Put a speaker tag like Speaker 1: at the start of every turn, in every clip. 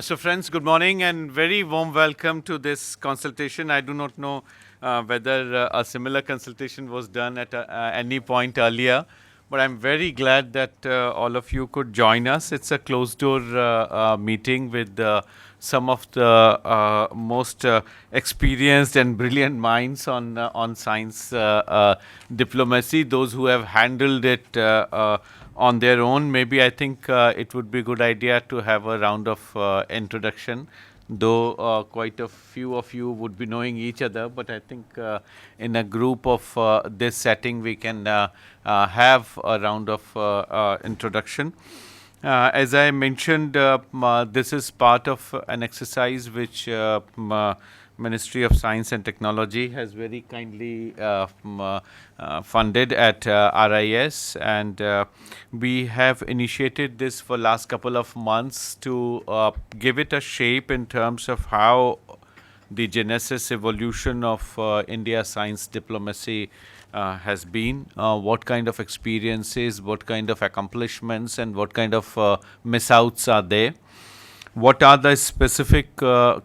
Speaker 1: So friends, good morning and very warm welcome to this consultation. I do not know whether a similar consultation was done at any point earlier, but I'm very glad that all of you could join us. It's a closed door meeting with some of the most experienced and brilliant minds on science diplomacy, those who have handled it on their own. Maybe I think it would be a good idea to have a round of introduction, though quite a few of you would be knowing each other, but I think in a group of this setting we can have a round of introduction. As I mentioned, this is part of an exercise which Ministry of Science and Technology has very kindly funded at RIS, and we have initiated this for last couple of months to give it a shape in terms of how the genesis evolution of India science diplomacy has been, what kind of experiences, what kind of accomplishments, and what kind of miss-outs are there. What are the specific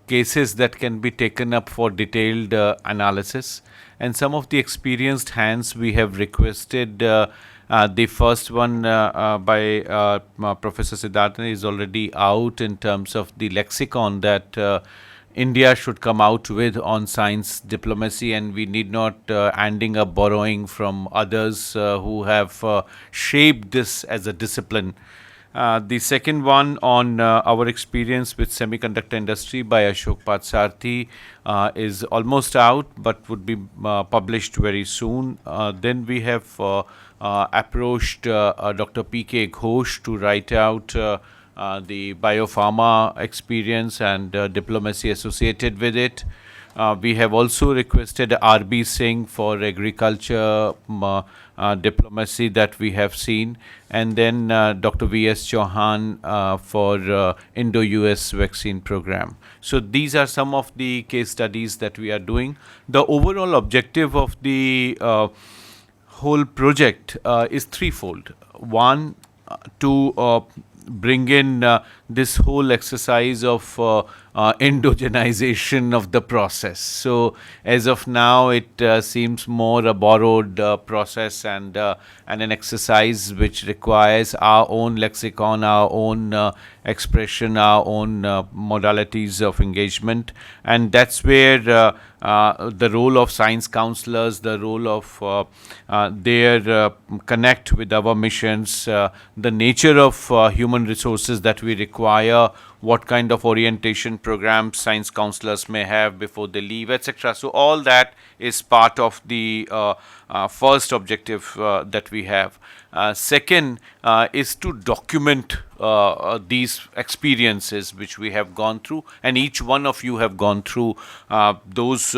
Speaker 1: cases that can be taken up for detailed analysis? And some of the experienced hands we have requested. The first one by Professor Siddhartha is already out in terms of the lexicon that India should come out with on science diplomacy, and we need not ending up borrowing from others who have shaped this as a discipline. The second one on our experience with semiconductor industry by Ashok Patsarthi is almost out but would be published very soon. Then we have approached Dr. P.K. Ghosh to write out the biopharma experience and diplomacy associated with it. We have also requested R.B. Singh for agriculture diplomacy that we have seen, and then Dr. V.S. Chauhan for Indo-US vaccine program. So these are some of the case studies that we are doing. The overall objective of the whole project is threefold. One, to bring in this whole exercise of endogenization of the process. So as of now, it seems more a borrowed process and an exercise which requires our own lexicon, our own expression, our own modalities of engagement, and that's where the role of science counselors, the role of their connect with our missions, the nature of human resources that we require, what kind of orientation programs science counselors may have before they leave, etc. So all that is part of the first objective that we have. Second is to document these experiences which we have gone through, and each one of you have gone through. Those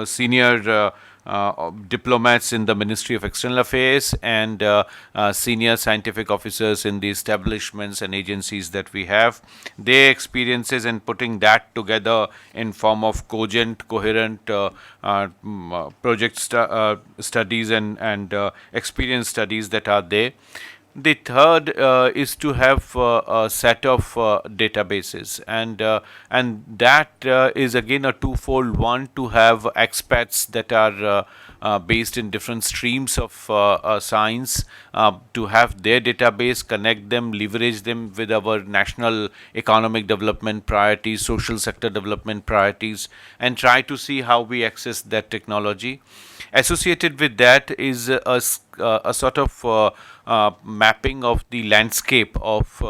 Speaker 1: senior diplomats in the Ministry of External Affairs and senior scientific officers in the establishments and agencies that we have, their experiences, and putting that together in form of cogent, coherent project studies and experience studies that are there. The third is to have a set of databases, and that is again a twofold. One, to have expats that are based in different streams of science, to have their database, connect them, leverage them with our national economic development priorities, social sector development priorities, and try to see how we access that technology. Associated with that is a sort of mapping of the landscape of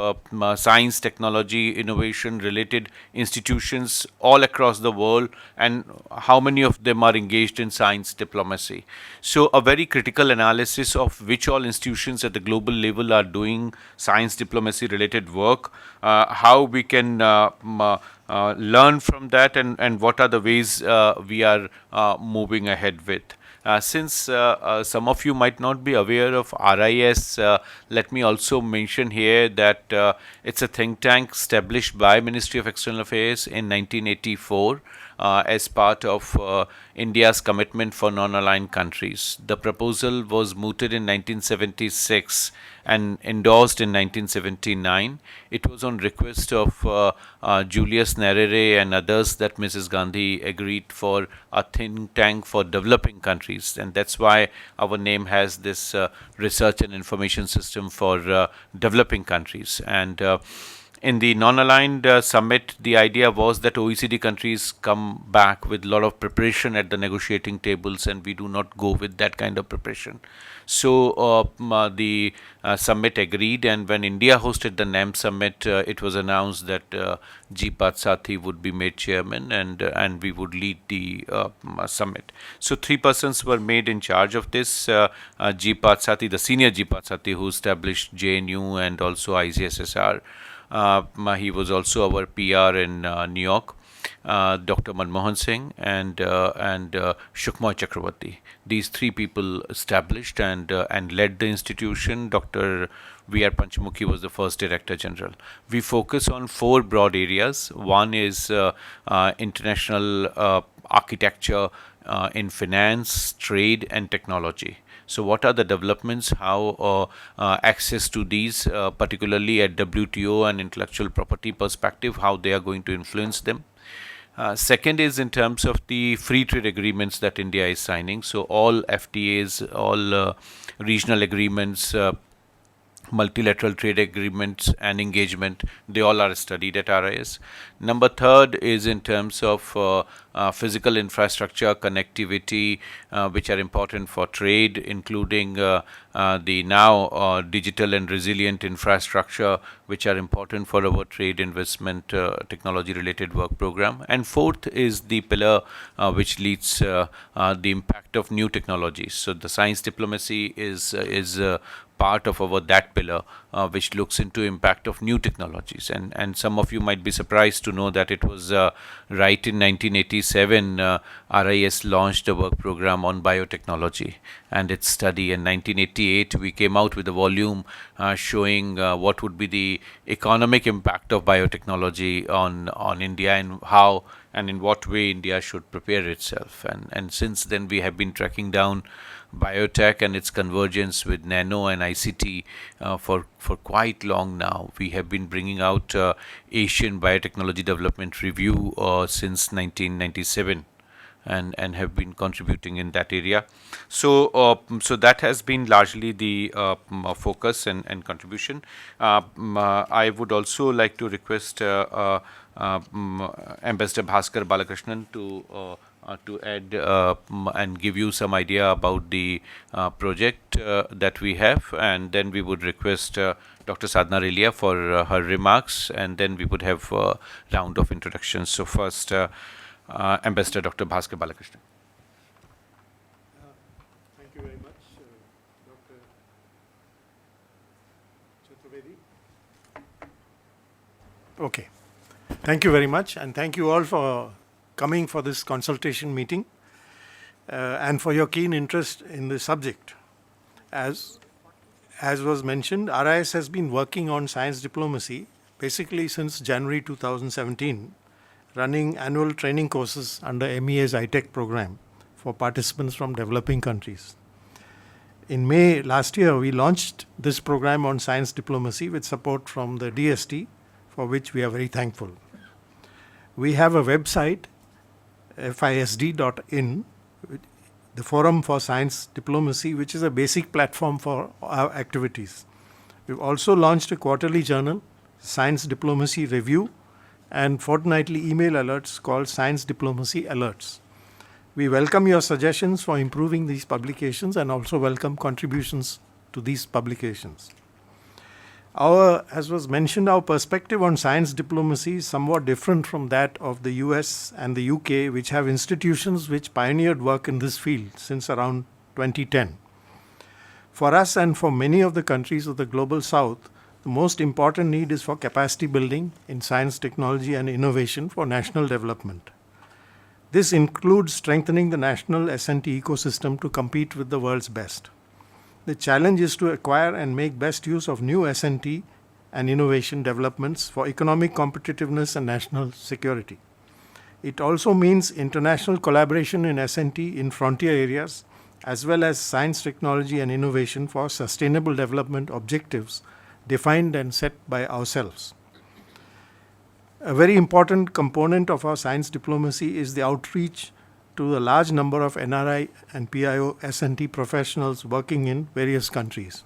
Speaker 1: science, technology, innovation related institutions all across the world, and how many of them are engaged in science diplomacy. So a very critical analysis of which all institutions at the global level are doing science diplomacy related work, how we can learn from that, and what are the ways we are moving ahead with. Since some of you might not be aware of RIS, let me also mention here that it's a think tank established by Ministry of External Affairs in 1984 as part of India's commitment for non-aligned countries. The proposal was mooted in 1976 and endorsed in 1979. It was on request of Julius Nyerere and others that Mrs. Gandhi agreed for a think tank for developing countries, and that's why our name has this research and information system for developing countries. And in the non-aligned summit, the idea was that OECD countries come back with a lot of preparation at the negotiating tables, and we do not go with that kind of preparation. So the summit agreed, and when India hosted the NAM summit, it was announced that G. Patsati would be made chairman, and we would lead the summit. So 3 persons were made in charge of this. G. Patsati, the senior G. Patsati, who established JNU and also ICSSR. He was also our PR in New York. Dr. Manmohan Singh and Shukmoy Chakravarti. These 3 people established and led the institution. Dr. V.R. Panchamukhi was the first Director General. We focus on 4 broad areas. One is international architecture in finance, trade, and technology. So what are the developments, how access to these, particularly at WTO and intellectual property perspective, how they are going to influence them. Second is in terms of the free trade agreements that India is signing. So all FTAs, all regional agreements, multilateral trade agreements and engagement, they all are studied at RIS. Number third is in terms of physical infrastructure, connectivity, which are important for trade, including the now digital and resilient infrastructure, which are important for our trade, investment, technology related work program. And fourth is the pillar which leads the impact of new technologies. So the science diplomacy is part of our that pillar, which looks into impact of new technologies. And some of you might be surprised to know that it was right in 1987 RIS launched a work program on biotechnology and its study. In 1988 we came out with a volume showing what would be the economic impact of biotechnology on India, and how and in what way India should prepare itself. And since then we have been tracking down biotech and its convergence with nano and ICT for quite long now. We have been bringing out Asian Biotechnology Development Review since 1997. And have been contributing in that area. So that has been largely the focus and contribution. I would also like to request Ambassador Bhaskar Balakrishnan to add and give you some idea about the project that we have, and then we would request Dr. Sadhna Relia for her remarks, and then we would have a round of introductions. So first, Ambassador Dr. Bhaskar Balakrishnan.
Speaker 2: Thank you very much, Dr. Chaturvedi. Okay. Thank you very much, and thank you all for coming for this consultation meeting and for your keen interest in the subject. As was mentioned, RIS has been working on science diplomacy basically since January 2017, running annual training courses under MEA's ITEC program for participants from developing countries. In May last year, we launched this program on science diplomacy with support from the DST, for which we are very thankful. We have a website, fisd.in, the Forum for Science Diplomacy, which is a basic platform for our activities. We've also launched a quarterly journal, Science Diplomacy Review, and fortnightly email alerts called Science Diplomacy Alerts. We welcome your suggestions for improving these publications and also welcome contributions to these publications. As was mentioned, our perspective on science diplomacy is somewhat different from that of the US and the UK, which have institutions which pioneered work in this field since around 2010. For us and for many of the countries of the Global South, the most important need is for capacity building in science, technology, and innovation for national development. This includes strengthening the national S&T ecosystem to compete with the world's best. The challenge is to acquire and make best use of new S&T and innovation developments for economic competitiveness and national security. It also means international collaboration in S&T in frontier areas, as well as science, technology, and innovation for sustainable development objectives defined and set by ourselves. A very important component of our science diplomacy is the outreach to a large number of NRI and PIO S&T professionals working in various countries.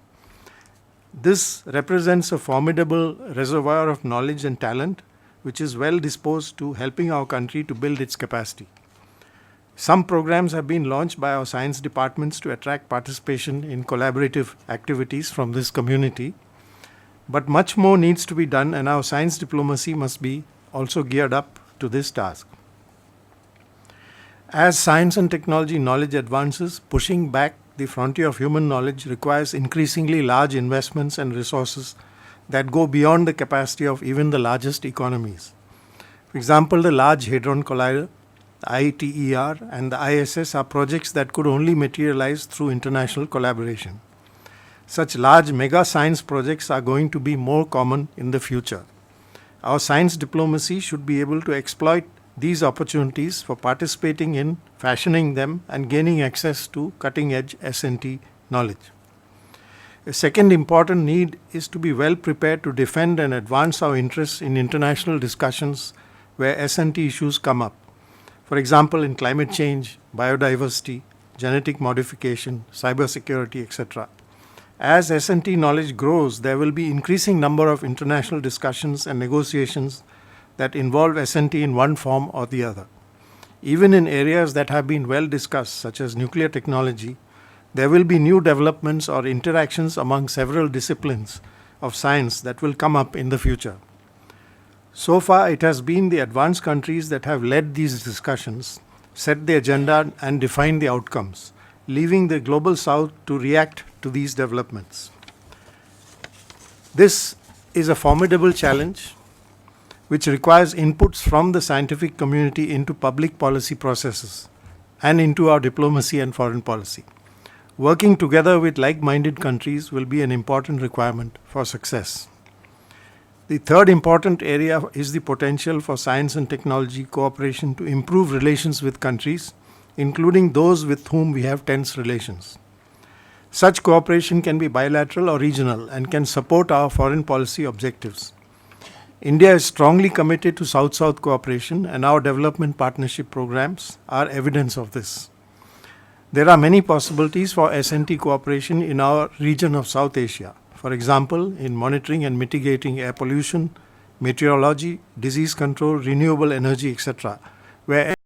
Speaker 2: This represents a formidable reservoir of knowledge and talent, which is well disposed to helping our country to build its capacity. Some programs have been launched by our science departments to attract participation in collaborative activities from this community. But much more needs to be done, and our science diplomacy must be also geared up to this task. As science and technology knowledge advances, pushing back the frontier of human knowledge requires increasingly large investments and resources that go beyond the capacity of even the largest economies. For example, the Large Hadron Collider, the ITER, and the ISS are projects that could only materialize through international collaboration. Such large mega science projects are going to be more common in the future. Our science diplomacy should be able to exploit these opportunities for participating in fashioning them and gaining access to cutting-edge S&T knowledge. A second important need is to be well prepared to defend and advance our interests in international discussions where S&T issues come up. For example, in climate change, biodiversity, genetic modification, cybersecurity, etc. As S&T knowledge grows, there will be increasing number of international discussions and negotiations that involve S&T in one form or the other. Even in areas that have been well discussed, such as nuclear technology, there will be new developments or interactions among several disciplines of science that will come up in the future. So far, it has been the advanced countries that have led these discussions, set the agenda, and defined the outcomes, leaving the Global South to react to these developments. This is a formidable challenge which requires inputs from the scientific community into public policy processes and into our diplomacy and foreign policy. Working together with like-minded countries will be an important requirement for success. The third important area is the potential for science and technology cooperation to improve relations with countries, including those with whom we have tense relations. Such cooperation can be bilateral or regional and can support our foreign policy objectives. India is strongly committed to South-South cooperation, and our development partnership programs are evidence of this. There are many possibilities for S&T cooperation in our region of South Asia. For example, in monitoring and mitigating air pollution, meteorology, disease control, renewable energy, etc., where